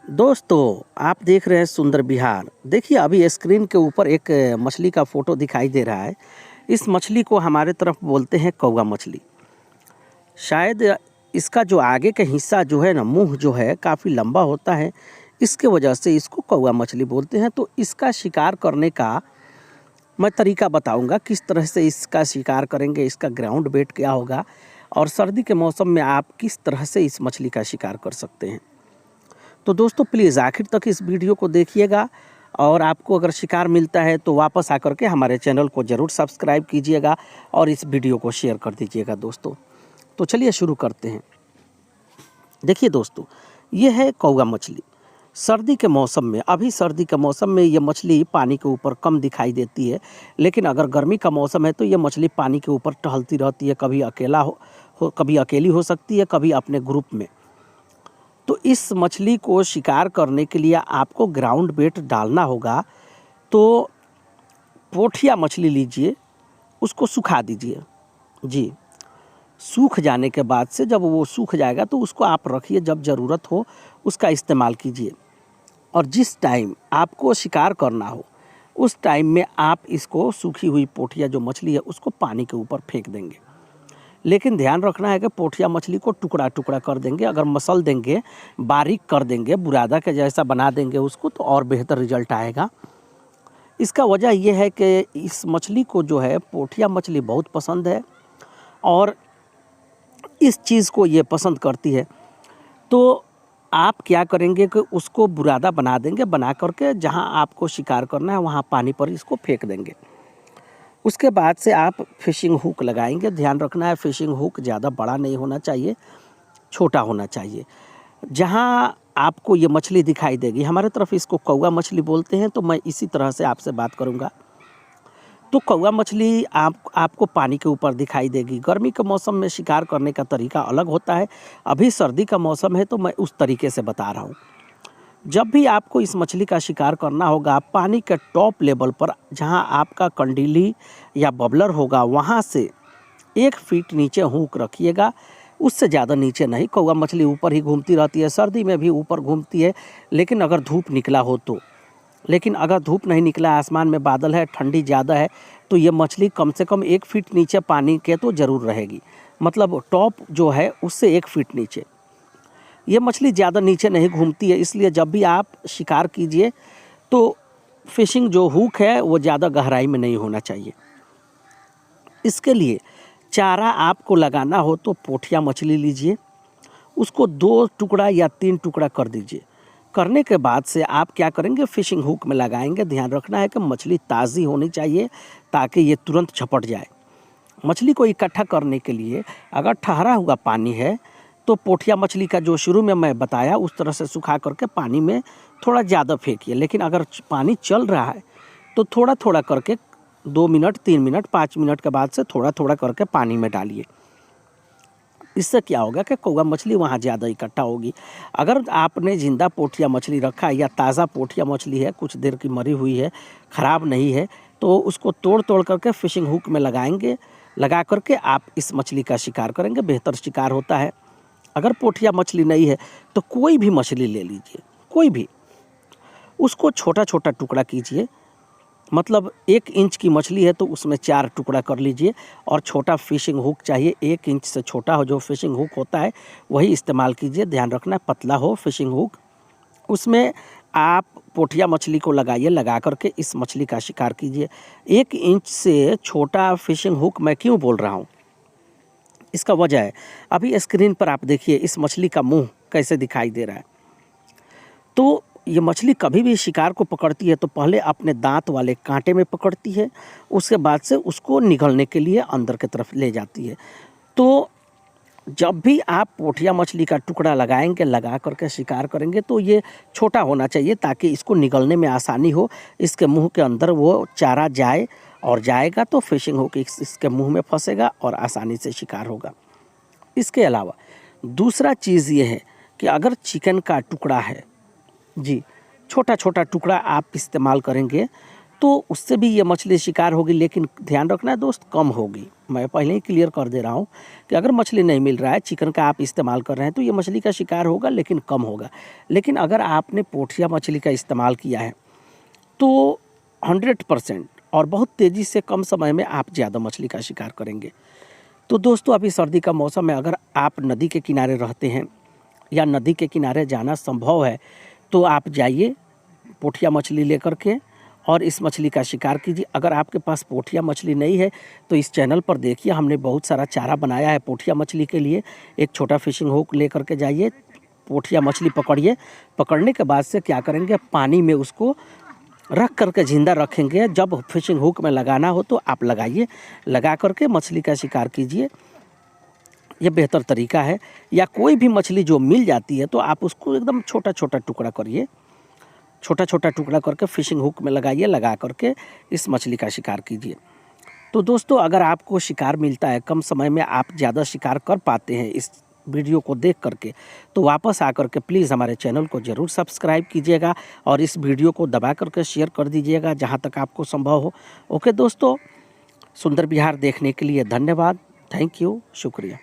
दोस्तों, आप देख रहे हैं सुंदर बिहार। देखिए, अभी स्क्रीन के ऊपर एक मछली का फ़ोटो दिखाई दे रहा है। इस मछली को हमारे तरफ बोलते हैं कौवा मछली। शायद इसका जो आगे का हिस्सा जो है ना, मुँह जो है काफ़ी लंबा होता है, इसके वजह से इसको कौवा मछली बोलते हैं। तो इसका शिकार करने का मैं तरीका बताऊंगा, किस तरह से इसका शिकार करेंगे, इसका ग्राउंड वेट क्या होगा और सर्दी के मौसम में आप किस तरह से इस मछली का शिकार कर सकते हैं। तो दोस्तों, प्लीज़ आखिर तक इस वीडियो को देखिएगा और आपको अगर शिकार मिलता है तो वापस आकर के हमारे चैनल को ज़रूर सब्सक्राइब कीजिएगा और इस वीडियो को शेयर कर दीजिएगा दोस्तों। तो चलिए शुरू करते हैं। देखिए दोस्तों, ये है कौवा मछली। सर्दी के मौसम में, अभी सर्दी के मौसम में ये मछली पानी के ऊपर कम दिखाई देती है, लेकिन अगर गर्मी का मौसम है तो ये मछली पानी के ऊपर टहलती रहती है। कभी अकेला कभी अकेली हो सकती है, कभी अपने ग्रुप में। तो इस मछली को शिकार करने के लिए आपको ग्राउंड बेट डालना होगा। तो पोठिया मछली लीजिए, उसको सुखा दीजिए। जी, सूख जाने के बाद से जब वो सूख जाएगा तो उसको आप रखिए, जब ज़रूरत हो उसका इस्तेमाल कीजिए। और जिस टाइम आपको शिकार करना हो उस टाइम में आप इसको सूखी हुई पोठिया जो मछली है उसको पानी के ऊपर फेंक देंगे। लेकिन ध्यान रखना है कि पोठिया मछली को टुकड़ा टुकड़ा कर देंगे। अगर मसल देंगे, बारीक कर देंगे, बुरादा के जैसा बना देंगे उसको, तो और बेहतर रिजल्ट आएगा। इसका वजह यह है कि इस मछली को जो है पोठिया मछली बहुत पसंद है और इस चीज़ को ये पसंद करती है। तो आप क्या करेंगे कि उसको बुरादा बना देंगे, बना करके जहाँ आपको शिकार करना है वहाँ पानी पर इसको फेंक देंगे। उसके बाद से आप फिशिंग हुक लगाएंगे। ध्यान रखना है, फिशिंग हुक ज़्यादा बड़ा नहीं होना चाहिए, छोटा होना चाहिए। जहाँ आपको ये मछली दिखाई देगी, हमारे तरफ इसको कौवा मछली बोलते हैं, तो मैं इसी तरह से आपसे बात करूँगा। तो कौवा मछली आपको पानी के ऊपर दिखाई देगी। गर्मी के मौसम में शिकार करने का तरीका अलग होता है, अभी सर्दी का मौसम है तो मैं उस तरीके से बता रहा हूँ। जब भी आपको इस मछली का शिकार करना होगा, पानी के टॉप लेवल पर जहाँ आपका कंडीली या बबलर होगा वहाँ से 1 फीट नीचे हुक रखिएगा, उससे ज़्यादा नीचे नहीं। कौवा मछली ऊपर ही घूमती रहती है, सर्दी में भी ऊपर घूमती है, लेकिन अगर धूप निकला हो तो। लेकिन अगर धूप नहीं निकला, आसमान में बादल है, ठंडी ज़्यादा है, तो ये मछली कम से कम 1 फीट नीचे पानी के तो ज़रूर रहेगी। मतलब टॉप जो है उससे 1 फीट नीचे। ये मछली ज़्यादा नीचे नहीं घूमती है, इसलिए जब भी आप शिकार कीजिए तो फिशिंग जो हुक है वो ज़्यादा गहराई में नहीं होना चाहिए। इसके लिए चारा आपको लगाना हो तो पोठिया मछली लीजिए, उसको 2 टुकड़ा या 3 टुकड़ा कर दीजिए। करने के बाद से आप क्या करेंगे, फिशिंग हुक में लगाएंगे। ध्यान रखना है कि मछली ताज़ी होनी चाहिए ताकि ये तुरंत झपट जाए। मछली को इकट्ठा करने के लिए अगर ठहरा हुआ पानी है तो पोठिया मछली का जो शुरू में मैं बताया उस तरह से सुखा करके पानी में थोड़ा ज़्यादा फेंकिए। लेकिन अगर पानी चल रहा है तो थोड़ा थोड़ा करके 2 मिनट, 3 मिनट, 5 मिनट के बाद से थोड़ा थोड़ा करके पानी में डालिए। इससे क्या होगा कि कौवा मछली वहाँ ज़्यादा इकट्ठा होगी। अगर आपने ज़िंदा पोठिया मछली रखा है या ताज़ा पोठिया मछली है, कुछ देर की मरी हुई है, ख़राब नहीं है, तो उसको तोड़ तोड़ करके फिशिंग हुक में लगाएंगे। लगा करके आप इस मछली का शिकार करेंगे, बेहतर शिकार होता है। अगर पोठिया मछली नहीं है तो कोई भी मछली ले लीजिए, कोई भी, उसको छोटा छोटा टुकड़ा कीजिए। मतलब 1 इंच की मछली है तो उसमें 4 टुकड़ा कर लीजिए। और छोटा फिशिंग हुक चाहिए, 1 इंच से छोटा हो जो फिशिंग हुक होता है वही इस्तेमाल कीजिए। ध्यान रखना पतला हो फिशिंग हुक। उसमें आप पोठिया मछली को लगाइए, लगा करके इस मछली का शिकार कीजिए। 1 इंच से छोटा फिशिंग हुक मैं क्यों बोल रहा हूँ, इसका वजह है, अभी स्क्रीन पर आप देखिए इस मछली का मुंह कैसे दिखाई दे रहा है। तो ये मछली कभी भी शिकार को पकड़ती है तो पहले अपने दांत वाले कांटे में पकड़ती है, उसके बाद से उसको निगलने के लिए अंदर की तरफ ले जाती है। तो जब भी आप पोठिया मछली का टुकड़ा लगाएंगे, लगा करके शिकार करेंगे, तो ये छोटा होना चाहिए ताकि इसको निगलने में आसानी हो। इसके मुंह के अंदर वो चारा जाए और जाएगा तो फिशिंग होकर इसके मुंह में फंसेगा और आसानी से शिकार होगा। इसके अलावा दूसरा चीज़ ये है कि अगर चिकन का टुकड़ा है, जी, छोटा छोटा टुकड़ा आप इस्तेमाल करेंगे तो उससे भी ये मछली शिकार होगी, लेकिन ध्यान रखना है दोस्त, कम होगी। मैं पहले ही क्लियर कर दे रहा हूँ कि अगर मछली नहीं मिल रहा है, चिकन का आप इस्तेमाल कर रहे हैं, तो ये मछली का शिकार होगा लेकिन कम होगा। लेकिन अगर आपने पोठिया मछली का इस्तेमाल किया है तो 100% और बहुत तेज़ी से कम समय में आप ज़्यादा मछली का शिकार करेंगे। तो दोस्तों, अभी सर्दी का मौसम है, अगर आप नदी के किनारे रहते हैं या नदी के किनारे जाना संभव है तो आप जाइए पोठिया मछली लेकर के और इस मछली का शिकार कीजिए। अगर आपके पास पोठिया मछली नहीं है तो इस चैनल पर देखिए, हमने बहुत सारा चारा बनाया है पोठिया मछली के लिए। एक छोटा फिशिंग हुक लेकर के जाइए, पोठिया मछली पकड़िए। पकड़ने के बाद से क्या करेंगे, पानी में उसको रख करके जिंदा रखेंगे। जब फिशिंग हुक में लगाना हो तो आप लगाइए, लगा करके मछली का शिकार कीजिए। ये बेहतर तरीका है। या कोई भी मछली जो मिल जाती है तो आप उसको एकदम छोटा छोटा टुकड़ा करिए, छोटा छोटा टुकड़ा करके फिशिंग हुक में लगाइए, लगा करके इस मछली का शिकार कीजिए। तो दोस्तों, अगर आपको शिकार मिलता है, कम समय में आप ज़्यादा शिकार कर पाते हैं इस वीडियो को देख करके, तो वापस आकर के प्लीज़ हमारे चैनल को ज़रूर सब्सक्राइब कीजिएगा और इस वीडियो को दबा करके शेयर कर दीजिएगा जहाँ तक आपको संभव हो। ओके दोस्तों, सुंदर बिहार देखने के लिए धन्यवाद। थैंक यू, शुक्रिया।